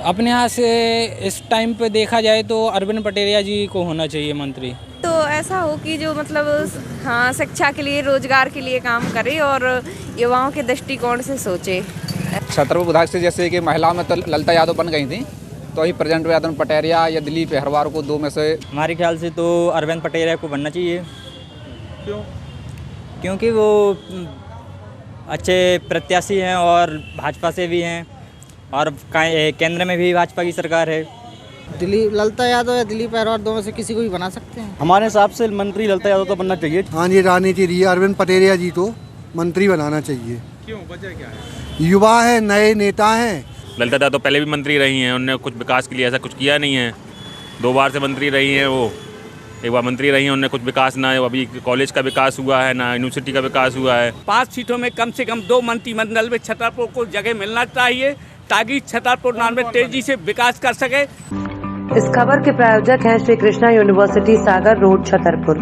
अपने यहाँ से इस टाइम पे देखा जाए तो अरविंद पटेरिया जी को होना चाहिए मंत्री। तो ऐसा हो कि जो मतलब हाँ शिक्षा के लिए रोजगार के लिए काम करे और युवाओं के दृष्टिकोण से सोचे। छतरपुर विधायक से जैसे कि महिलाओं में तो ललिता यादव बन गई थी, तो ही प्रेजेंट में अरविंद पटेरिया या दिलीप अहरवार को दो में से। हमारे ख्याल से तो अरविंद पटेरिया को बनना चाहिए। क्यों? क्योंकि वो अच्छे प्रत्याशी हैं और भाजपा से भी हैं और केंद्र में भी भाजपा की सरकार है। दिलीप ललिता यादव या दिलीप अहरवार दो में से किसी को भी बना सकते हैं। हमारे हिसाब से मंत्री ललिता यादव तो बनना चाहिए। हाँ जी, राजनीति रही है, अरविंद पटेरिया जी तो मंत्री बनाना चाहिए। क्यों, वजह क्या है? युवा है, नए नेता हैं। ललिता यादव तो पहले भी मंत्री रही हैं, उन्होंने कुछ विकास के लिए ऐसा कुछ किया नहीं है। 2 बार से मंत्री रही हैं वो, एक बार मंत्री रही हैं, उन्होंने कुछ विकास ना है, अभी कॉलेज का विकास हुआ है ना यूनिवर्सिटी का विकास हुआ है। 5 सीटों में कम से कम 2 मंत्रिमंडल में छतरपुर को जगह मिलना चाहिए ताकि छतरपुर नाम में तेजी से विकास कर सके। इस खबर के प्रायोजक हैं श्री कृष्णा यूनिवर्सिटी सागर रोड छतरपुर।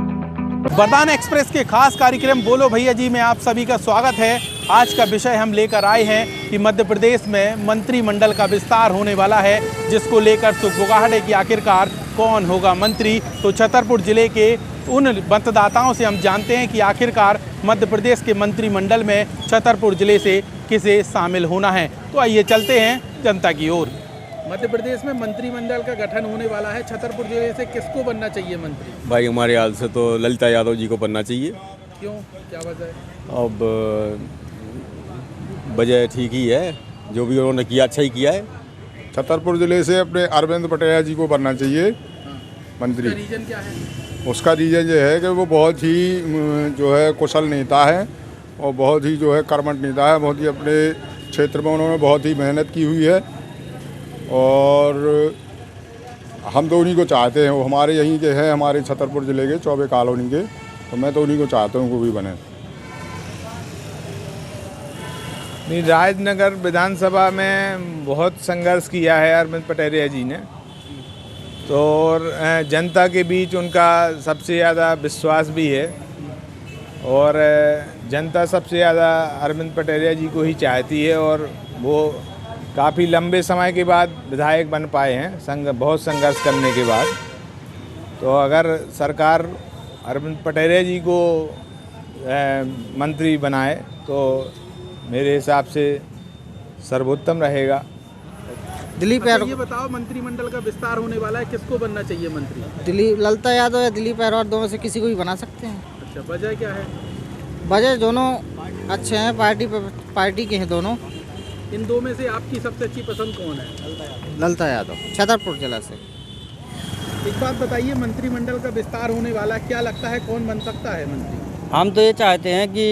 वरदान एक्सप्रेस के खास कार्यक्रम बोलो भैया जी में आप सभी का स्वागत है। आज का विषय हम लेकर आए हैं कि मध्य प्रदेश में मंत्रिमंडल का विस्तार होने वाला है, जिसको लेकर सुगबुगाहट है कि आखिरकार कौन होगा मंत्री। तो छतरपुर जिले के उन मतदाताओं से हम जानते हैं कि आखिरकार मध्य प्रदेश के मंत्रिमंडल में छतरपुर जिले से किसे शामिल होना है। तो आइए चलते हैं जनता की ओर। मध्य प्रदेश में मंत्रिमंडल का गठन होने वाला है, छतरपुर जिले से किसको बनना चाहिए मंत्री? भाई हमारे हाल से तो ललिता यादव जी को बनना चाहिए। क्यों, क्या वजह है? अब वजह ठीक ही है, जो भी उन्होंने किया अच्छा ही किया है। छतरपुर जिले से अपने अरविंद पटेरिया जी को बनना चाहिए मंत्री। उसका रीजन क्या है? उसका रीजन ये है कि वो बहुत ही जो है कुशल नेता है और बहुत ही जो है कर्मठ नेता है। बहुत ही अपने क्षेत्र में उन्होंने बहुत ही मेहनत की हुई है और हम तो उन्हीं को चाहते हैं। वो हमारे यहीं के हैं, हमारे छतरपुर ज़िले के चौबे कॉलोनी के, तो मैं तो उन्हीं को चाहता हूँ, वो भी बने। राजनगर विधानसभा में बहुत संघर्ष किया है अरविंद पटेरिया जी ने, तो और जनता के बीच उनका सबसे ज़्यादा विश्वास भी है और जनता सबसे ज़्यादा अरविंद पटेरिया जी को ही चाहती है और वो काफ़ी लंबे समय के बाद विधायक बन पाए हैं, बहुत संघर्ष करने के बाद। तो अगर सरकार अरविंद पटेरिया जी को मंत्री बनाए तो मेरे हिसाब से सर्वोत्तम रहेगा। दिलीप ये बताओ, मंत्रिमंडल का विस्तार होने वाला है, किसको बनना चाहिए मंत्री? दिलीप ललिता यादव या दिलीप अहरवार दो में से किसी को भी बना सकते हैं। अच्छा, वजह क्या है? वजह दोनों अच्छे हैं, पार्टी के हैं दोनों। इन दो में से आपकी सबसे अच्छी पसंद कौन है? ललिता यादव, छतरपुर जिला से। एक बात बताइए, मंत्रिमंडल का विस्तार होने वाला है, क्या लगता है कौन बन सकता है मंत्री? हम तो ये चाहते हैं कि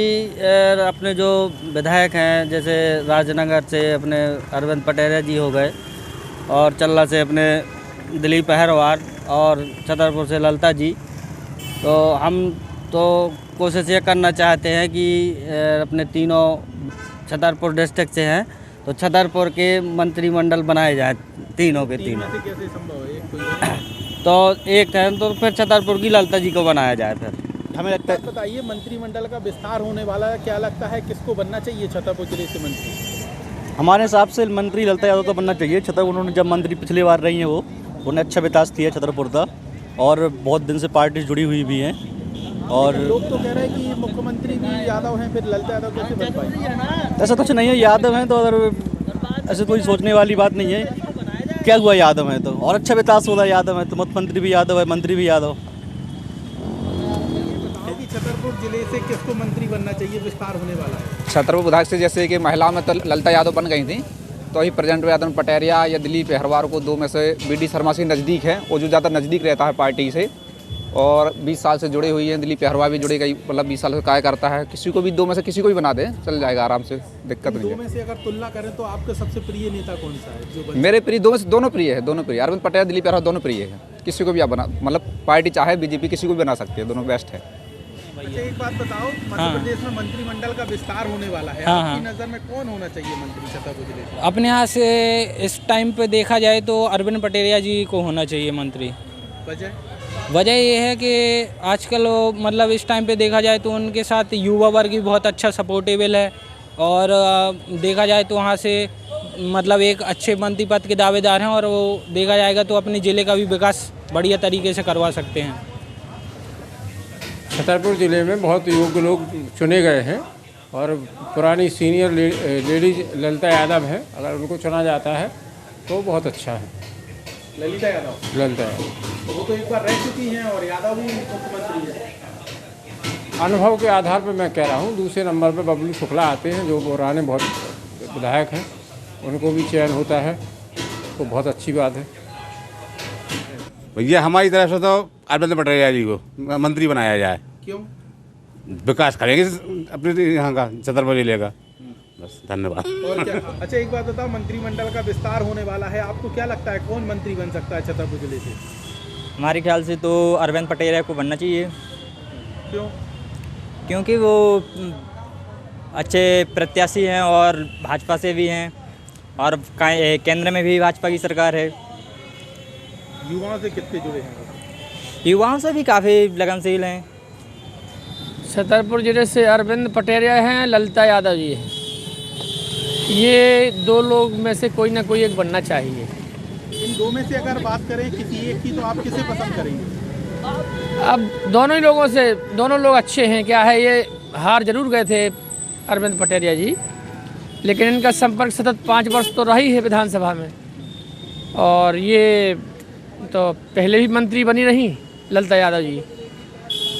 अपने जो विधायक हैं, जैसे राजनगर से अपने अरविंद पटेरिया जी हो गए और चल्ला से अपने दिलीप अहरवार और छतरपुर से ललिता जी, तो हम तो कोशिश ये करना चाहते हैं कि अपने तीनों छतरपुर डिस्ट्रिक्ट से हैं तो छतरपुर के मंत्रिमंडल बनाए जाएं, तीनों के तीनों। कैसे संभव है? तो एक है तो फिर छतरपुर की ललिता जी को बनाया जाए। फिर हमें लगता है, बताइए मंत्रिमंडल का विस्तार होने वाला है, क्या लगता है किसको बनना चाहिए छतरपुर जिले से मंत्री? हमारे हिसाब से मंत्री ललिता यादव तो बनना चाहिए। छतरपुर उन्होंने जब मंत्री पिछली बार रही हैं, वो उन्हें अच्छा विकास किया छतरपुर का और बहुत दिन से पार्टी जुड़ी हुई भी हैं। और लोग तो कह रहे हैं कि मुख्यमंत्री भी यादव हैं, फिर ललिता यादव कैसे बन पाएंगे? ऐसा कुछ नहीं है, यादव हैं तो अगर ऐसे कोई सोचने वाली बात नहीं है। क्या हुआ यादव है तो, और अच्छा विकास हो रहा है यादव है तो, मुख्यमंत्री भी यादव है, मंत्री भी यादव। छतरपुर जिले से किसको मंत्री बनना चाहिए, विस्तार होने वाला है? छतरपुर विधायक से जैसे कि महिलाओं में तो ललिता यादव बन गई थी, तो ही प्रेजेंट में अरविंद पटेरिया या दिलीप अहरवार को दो में से। BD शर्मा से नज़दीक है, वो जो ज़्यादा नज़दीक रहता है पार्टी से और 20 साल से जुड़े हुई हैं। दिलीप अहरवार भी जुड़े गई, मतलब 20 साल से कार्य करता है। किसी को भी दो में से किसी को भी बना दे, चल जाएगा आराम से, दिक्कत नहीं है। दो में से अगर तुलना करें तो आपका सबसे प्रिय नेता कौन सा है? जो मेरे प्रिय दो में से दोनों प्रिय है, दोनों प्रिय। अरविंद पटेरिया दिलीप अहरवार दोनों प्रिय है, किसी को भी आप बना, मतलब पार्टी चाहे BJP किसी को भी बना सकती है, दोनों बेस्ट है। अच्छा, एक बात बताओ, मध्य प्रदेश में मंत्रिमंडल का विस्तार होने वाला है, आपकी नज़र में कौन होना चाहिए मंत्री छतरपुर जिले से? अपने यहाँ से इस टाइम पे देखा जाए तो अरविंद पटेरिया जी को होना चाहिए मंत्री। वजह ये है कि आजकल मतलब इस टाइम पे देखा जाए तो उनके साथ युवा वर्ग भी बहुत अच्छा सपोर्टेबल है और देखा जाए तो वहाँ से मतलब एक अच्छे मंत्री पद के दावेदार हैं और वो देखा जाएगा तो अपने ज़िले का भी विकास बढ़िया तरीके से करवा सकते हैं। छतरपुर ज़िले में बहुत योग्य लोग चुने गए हैं और पुरानी सीनियर लेडीज ललिता यादव है, अगर उनको चुना जाता है तो बहुत अच्छा है। ललिता यादव वो तो एक बार रह चुकी हैं और यादव भी मुख्यमंत्री है। अनुभव के आधार पर मैं कह रहा हूँ। दूसरे नंबर पर बबलू शुक्ला आते हैं जो पुराने बहुत विधायक हैं, उनको भी चयन होता है तो बहुत अच्छी बात है। भैया हमारी तरफ से तो अरविंद पटेरिया जी को मंत्री बनाया जाए। क्यों? विकास करेंगे अपने यहाँ का, छतरपुर जिले का। बस धन्यवाद। और क्या? अच्छा एक बात बताओ, मंत्रिमंडल का विस्तार होने वाला है, आपको क्या लगता है कौन मंत्री बन सकता है छतरपुर जिले से? हमारे ख्याल से तो अरविंद पटेरिया को बनना चाहिए। क्यों? क्योंकि वो अच्छे प्रत्याशी हैं और भाजपा से भी हैं और केंद्र में भी भाजपा की सरकार है। युवाओं से कितने जुड़े हैं? युवाओं से भी काफ़ी लगनशील हैं। छतरपुर जिले से अरविंद पटेरिया हैं, ललिता यादव जी हैं। ये दो लोग में से कोई ना कोई एक बनना चाहिए। इन दो में से अगर बात करें किसी एक की तो आप किसे पसंद करेंगे? अब दोनों ही लोगों से, दोनों लोग अच्छे हैं। क्या है, ये हार जरूर गए थे अरविंद पटेरिया जी, लेकिन इनका संपर्क सतत 5 वर्ष तो रही है विधानसभा में और ये तो पहले भी मंत्री बनी रही ललिता यादव जी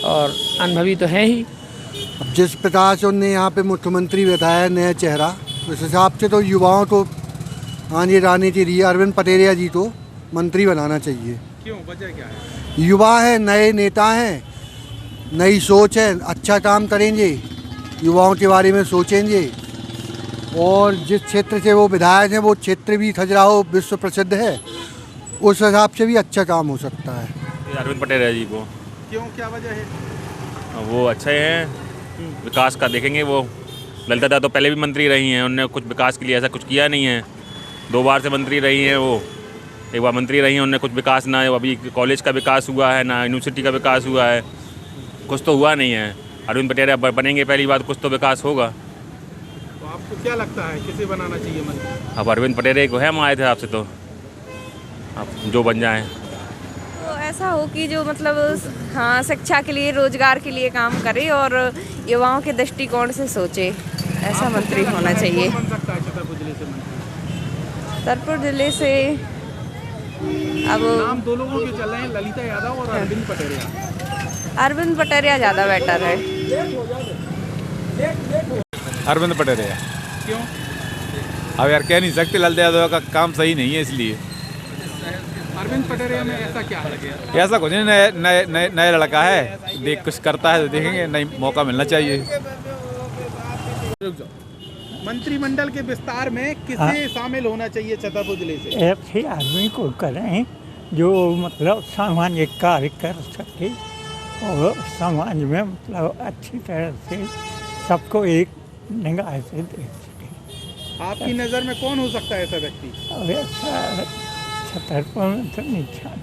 और अनुभवी तो हैं ही। अब जिस प्रकार से उनने यहाँ पे मुख्यमंत्री बताया नया चेहरा, उस हिसाब से तो युवाओं को आने जाने के लिए अरविंद पटेरिया जी को मंत्री बनाना चाहिए। क्यों, वजह क्या है? युवा है, नए नेता हैं, नई सोच है, अच्छा काम करेंगे, युवाओं के बारे में सोचेंगे और जिस क्षेत्र से वो विधायक हैं वो क्षेत्र भी खजुराहो विश्व प्रसिद्ध है, उस हिसाब से भी अच्छा काम हो सकता है। अरविंद पटेरिया जी को। क्यों, क्या वजह है? वो अच्छे हैं, विकास का देखेंगे। वो ललिता यादव तो पहले भी मंत्री रही हैं, उन्होंने कुछ विकास के लिए ऐसा कुछ किया नहीं है। 2 बार से मंत्री रही हैं वो, एक बार मंत्री रही हैं, उन्होंने कुछ विकास ना, अभी कॉलेज का विकास हुआ है ना यूनिवर्सिटी का विकास हुआ है, कुछ तो हुआ नहीं है। अरविंद पटेरिया बनेंगे पहली बात, कुछ तो विकास होगा। तो आपको क्या लगता है किसे बनाना चाहिए मंत्री? अब अरविंद पटेरिया को है हमारे थे आपसे, तो आप जो बन जाएं। तो ऐसा हो कि जो मतलब हाँ शिक्षा के लिए, रोजगार के लिए काम करे और युवाओं के दृष्टिकोण से सोचे, ऐसा मंत्री होना चाहिए। कौन बन सकता है छतरपुर जिले से मंत्री? छतरपुर जिले से अब नाम 2 लोगों के चल रहे हैं, ललिता यादव और अरविंद पटेरिया। अरविंद पटेरिया ज़्यादा बेटर है। अरविंद पटेरिया। क्यों? अब यार कह नहीं सकते, ललिता यादव का काम सही नहीं है इसलिए। अरविंद पटेरिया में ऐसा क्या है? ऐसा कुछ नहीं, नया लड़का है, देख कुछ करता है तो देखेंगे, नहीं मौका मिलना चाहिए। मंत्रिमंडल के विस्तार में किसे शामिल होना चाहिए छतरपुर जिले से? ऐसे आदमी को करें जो मतलब सामाजिक कार्य कर सके और समाज में मतलब अच्छी तरह से सबको एक निगाह से देख सके। आपकी नज़र में कौन हो सकता है ऐसा व्यक्ति? अब ऐसा छतरपुर में तो निशान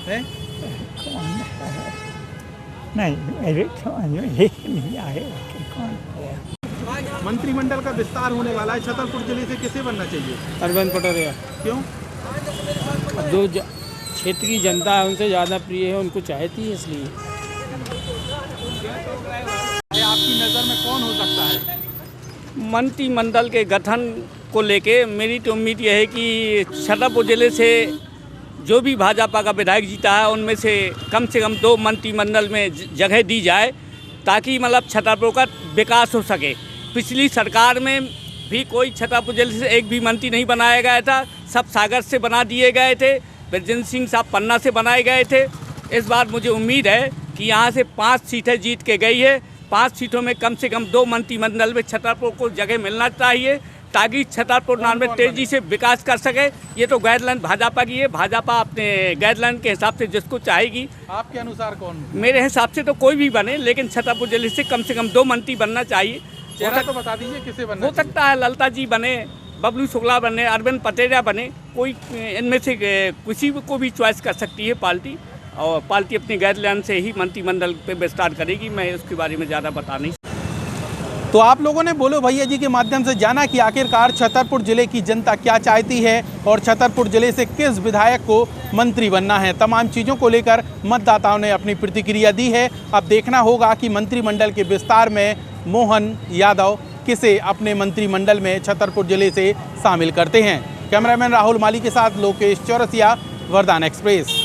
है, कौन है? नहीं, मेरे समझ में नहीं आएगा कि कौन है। मंत्रिमंडल का विस्तार होने वाला है, छतरपुर जिले से किसे बनना चाहिए? अरविंद पटेरिया। क्यों? जो क्षेत्र की जनता है उनसे ज़्यादा प्रिय है, उनको चाहती है इसलिए। आपकी नज़र में कौन हो सकता है? मंत्रिमंडल के गठन को लेके मेरी तो उम्मीद यह है कि छतरपुर जिले से जो भी भाजपा का विधायक जीता है उनमें से कम 2 मंत्रिमंडल में जगह दी जाए, ताकि मतलब छतरपुर का विकास हो सके। पिछली सरकार में भी कोई छतरपुर जिले से एक भी मंत्री नहीं बनाया गया था, सब सागर से बना दिए गए थे, ब्रजेंद्र सिंह साहब पन्ना से बनाए गए थे। इस बार मुझे उम्मीद है कि यहाँ से 5 सीटें जीत के गई है। 5 सीटों में कम से कम 2 मंत्रिमंडल में छतरपुर को जगह मिलना चाहिए, ताकि छतरपुर नान में तेज़ी से विकास कर सके। ये तो गाइडलाइन भाजपा की है, भाजपा अपने गाइडलाइन के हिसाब से जिसको चाहेगी। आपके अनुसार कौन? मेरे हिसाब से तो कोई भी बने, लेकिन छतरपुर जिले से कम 2 मंत्री बनना चाहिए। चेहरा तो बता दीजिए किसे बनना हो सकता है ललिता जी बने, बबलू शुक्ला बने, अरविंद पटेरिया बने, कोई इनमें से किसी को भी चॉइस कर सकती है पार्टी, और पार्टी अपनी गाइडलाइन से ही मंत्रिमंडल पे विस्तार करेगी। मैं उसके बारे में ज़्यादा बता नहीं। तो आप लोगों ने बोलो भैया जी के माध्यम से जाना कि आखिरकार छतरपुर जिले की जनता क्या चाहती है और छतरपुर जिले से किस विधायक को मंत्री बनना है। तमाम चीज़ों को लेकर मतदाताओं ने अपनी प्रतिक्रिया दी है। अब देखना होगा कि मंत्रिमंडल के विस्तार में मोहन यादव किसे अपने मंत्रिमंडल में छतरपुर जिले से शामिल करते हैं। कैमरामैन राहुल माली के साथ लोकेश चौरसिया, वरदान एक्सप्रेस।